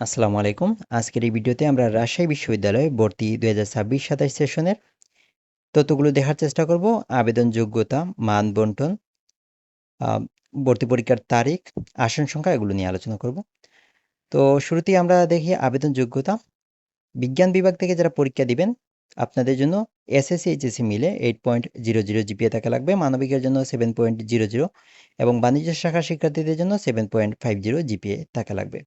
আসসালামু আলাইকুম। আজকের এই ভিডিওতে আমরা রাজশাহী বিশ্ববিদ্যালয়ে ভর্তি ২০২৬-২৭ সেশনের তথ্যগুলো দেখার চেষ্টা করব। আবেদন যোগ্যতা, মান বন্টন, আ ভর্তি পরীক্ষার তারিখ, আসন সংখ্যা এগুলো নিয়ে আলোচনা করব। তো শুরুতেই আমরা দেখি আবেদন যোগ্যতা। বিজ্ঞান বিভাগ থেকে যারা পরীক্ষা দিবেন, আপনাদের জন্য এসএসসি, এইচএসসি মিলে 8.00 জিপিএ থাকা লাগবে। মানবিকের জন্য 7.00 এবং বাণিজ্য শাখার শিক্ষার্থীদের জন্য 7.50 জিপিএ থাকা লাগবে।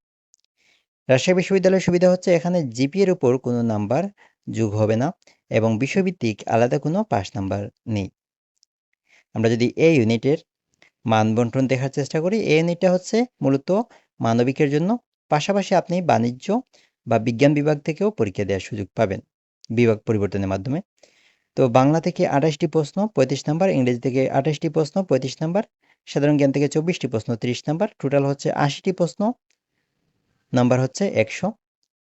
রাজশাহী বিশ্ববিদ্যালয়ের সুবিধা হচ্ছে এখানে জিপিএর উপর কোনো নাম্বার যোগ হবে না এবং বিষয়ভিত্তিক আলাদা কোনো পাস নাম্বার নেই। আমরা যদি এই ইউনিটের মান বন্টন দেখার চেষ্টা করি, এই ইউনিটটা হচ্ছে মূলত মানবিকের জন্য, পাশাপাশি আপনি বাণিজ্য বা বিজ্ঞান বিভাগ থেকেও পরীক্ষা দেওয়ার সুযোগ পাবেন বিভাগ পরিবর্তনের মাধ্যমে। তো বাংলা থেকে ২৮টি প্রশ্ন ৩৫ নাম্বার, ইংরেজি থেকে ২৮টি প্রশ্ন ৩৫ নাম্বার, সাধারণ জ্ঞান থেকে ২৪টি প্রশ্ন ৩০ নাম্বার, টোটাল হচ্ছে ৮০টি প্রশ্ন, নাম্বার হচ্ছে ১০০।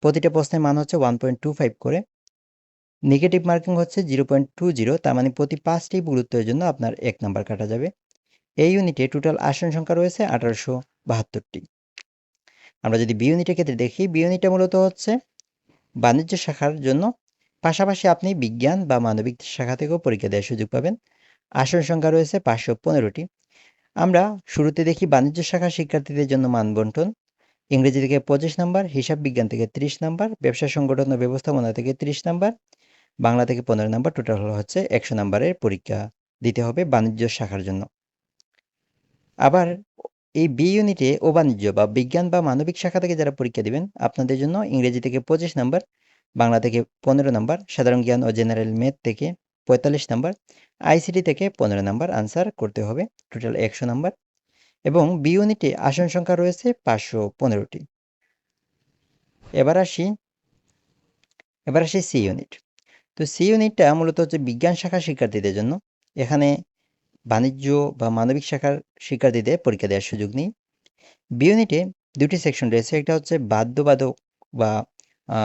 প্রতিটা প্রশ্নের মান হচ্ছে 1.25 করে। নেগেটিভ মার্কিং হচ্ছে 0.20, তার মানে প্রতি ৫টি ভুল উত্তরের জন্য আপনার ১ নাম্বার কাটা যাবে। এই ইউনিটে টোটাল আসন সংখ্যা রয়েছে ১৮৭২টি। আমরা যদি বি ইউনিটের ক্ষেত্রে দেখি, বি ইউনিটটা মূলত হচ্ছে বাণিজ্য শাখার জন্য, পাশাপাশি আপনি বিজ্ঞান বা মানবিক শাখা থেকেও পরীক্ষা দেওয়ার সুযোগ পাবেন। আসন সংখ্যা রয়েছে ৫১৫টি। আমরা শুরুতে দেখি বাণিজ্য শাখার শিক্ষার্থীদের জন্য মান বন্টন। ইংরেজি থেকে ২৫ নাম্বার, হিসাব বিজ্ঞান থেকে ৩০ নাম্বার, ব্যবসা সংগঠন ও ব্যবস্থাপনা থেকে ৩০ নাম্বার, বাংলা থেকে ১৫ নাম্বার, টোটাল হচ্ছে ১০০ নাম্বারের পরীক্ষা দিতে হবে বাণিজ্য শাখার জন্য। আবার এই বি ইউনিটে ও বাণিজ্য বা বিজ্ঞান বা মানবিক শাখা থেকে যারা পরীক্ষা দিবেন, আপনাদের জন্য ইংরেজি থেকে ২৫ নাম্বার, বাংলা থেকে ১৫ নাম্বার, সাধারণ জ্ঞান ও জেনারেল ম্যাথ থেকে ৪৫ নাম্বার, আইসিটি থেকে ১৫ নাম্বার আনসার করতে হবে, টোটাল ১০০ নাম্বার। এবং বি ইউনিটে আসন সংখ্যা রয়েছে ৫১৫টি। এবার আসি সি ইউনিট। তো সি ইউনিটটা মূলত হচ্ছে বিজ্ঞান শাখার শিক্ষার্থীদের জন্য। এখানে বাণিজ্য বা মানবিক শাখার শিক্ষার্থীদের পরীক্ষা দেওয়ার সুযোগ নেই। বি ইউনিটে ২টি সেকশন রয়েছে। একটা হচ্ছে বাধ্যবাধক বা আ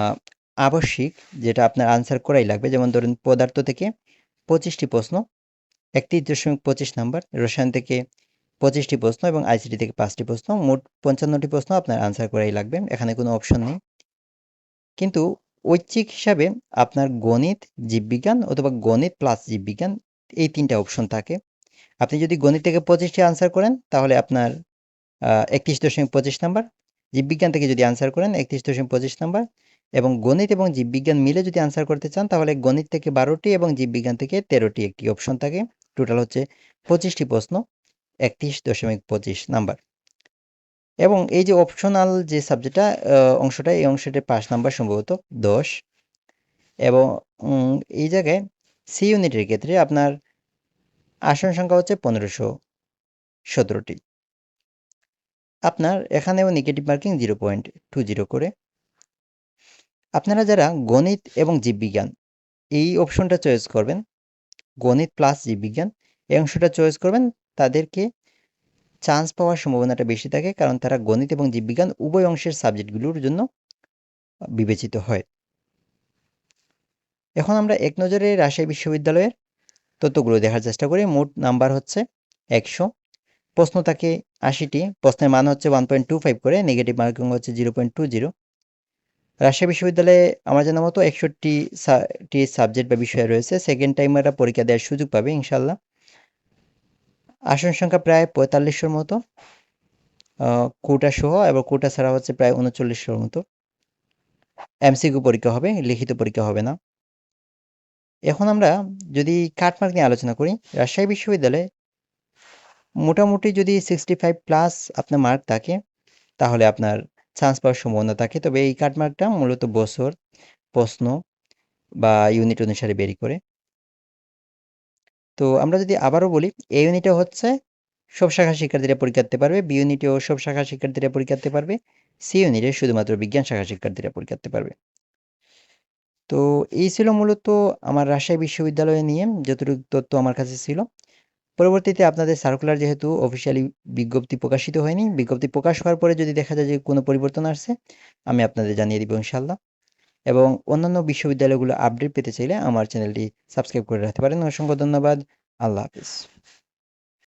আবশ্যিক, যেটা আপনার আনসার করাই লাগবে। যেমন ধরুন পদার্থ থেকে ২৫টি প্রশ্ন, ৩১.২৫ নাম্বার, রসায়ন থেকে ২৫টি প্রশ্ন এবং আইসিটি থেকে ৫টি প্রশ্ন। মোট ৫৫টি প্রশ্ন আপনার আনসার করাই লাগবে। এখানে কোনো অপশন নেই। কিন্তু ঐচ্ছিক হিসাবে আপনার গণিত, জীববিজ্ঞান অথবা গণিত প্লাস জীববিজ্ঞান, এই ৩টা অপশন থাকে। আপনি যদি গণিত থেকে ২৫টি আনসার করেন তাহলে আপনার ৩১.২৫ নাম্বার। জীববিজ্ঞান থেকে যদি আনসার করেন ৩১.২৫ নাম্বার, এবং গণিত এবং জীববিজ্ঞান মিলে যদি আনসার করতে চান তাহলে গণিত থেকে ১২টি এবং জীববিজ্ঞান থেকে ১৩টি একটি অপশন থাকে। টোটাল হচ্ছে ২৫টি প্রশ্ন, ৩১.২৫ নাম্বার। এবং এই যে অপশনাল যে সাবজেক্টটা অংশটা, এই অংশটার পাস নাম্বার সম্ভবত ১০। এবং এই জায়গায় সি ইউনিটের ক্ষেত্রে আপনার আসন সংখ্যা হচ্ছে ১৫১৭টি। আপনার এখানেও নেগেটিভ মার্কিং 0.20 করে। আপনারা যারা গণিত এবং জীববিজ্ঞান এই অপশনটা চয়েস করবেন, গণিত প্লাস জীববিজ্ঞান এই অংশটা চয়েস করবেন, তাদেরকে চান্স পাওয়ার সম্ভাবনাটা বেশি থাকে, কারণ তারা গণিত এবং জীববিজ্ঞান উভয় অংশের সাবজেক্টগুলোর জন্য বিবেচিত হয়। এখন আমরা এক নজরে রাজশাহী বিশ্ববিদ্যালয়ের তথ্যগুলো দেখার চেষ্টা করি। মোট নাম্বার হচ্ছে ১০০, প্রশ্ন থাকে ৮০টি, প্রশ্নের মান হচ্ছে 1.25 করে, নেগেটিভ মার্কিং হচ্ছে 0.20। রাজশাহী বিশ্ববিদ্যালয়ে আমার জানা মতো ৬১টি সাবজেক্ট বা বিষয় রয়েছে। সেকেন্ড টাইমাররা পরীক্ষা দেওয়ার সুযোগ পাবে ইনশাল্লাহ। আসন সংখ্যা প্রায় ৪৫০০ মতো, কোটা সহ, এবং কোটা ছাড়া হচ্ছে প্রায় ৩৯০০ মতো। এমসিকিউ পরীক্ষা হবে, লিখিত পরীক্ষা হবে না। এখন আমরা যদি কাটমার্ক নিয়ে আলোচনা করি, রাজশাহী বিশ্ববিদ্যালয়ে মোটামুটি যদি 65+ আপনার মার্ক থাকে তাহলে আপনার চান্স পাওয়ার সম্ভাবনা থাকে। তবে এই কাটমার্কটা মূলত বছর, প্রশ্ন বা ইউনিট অনুসারে ভেরি করে। তো আমরা যদি আবারও বলি, এ ইউনিটে হচ্ছে সব শাখার শিক্ষার্থীরা পরীক্ষা দিতে পারবে, বি ইউনিটেও সব শাখার শিক্ষার্থীরা পরীক্ষা দিতে পারবে, সি ইউনিটে শুধুমাত্র বিজ্ঞান শাখার শিক্ষার্থীরা পরীক্ষা দিতে পারবে। তো এই ছিল মূলত আমার রাজশাহী বিশ্ববিদ্যালয় নিয়ে যতটুকু তথ্য আমার কাছে ছিল। পরবর্তীতে আপনাদের সার্কুলার যেহেতু অফিসিয়ালি বিজ্ঞপ্তি প্রকাশিত হয়নি, বিজ্ঞপ্তি প্রকাশ হওয়ার পরে যদি দেখা যায় যে কোনো পরিবর্তন আসছে, আমি আপনাদের জানিয়ে দিব ইনশাল্লাহ। এবং অন্যান্য বিশ্ববিদ্যালয়গুলো আপডেট পেতে চাইলে আমার চ্যানেলটি সাবস্ক্রাইব করে রাখতে পারেন। অসংখ্য ধন্যবাদ। আল্লাহ হাফেজ।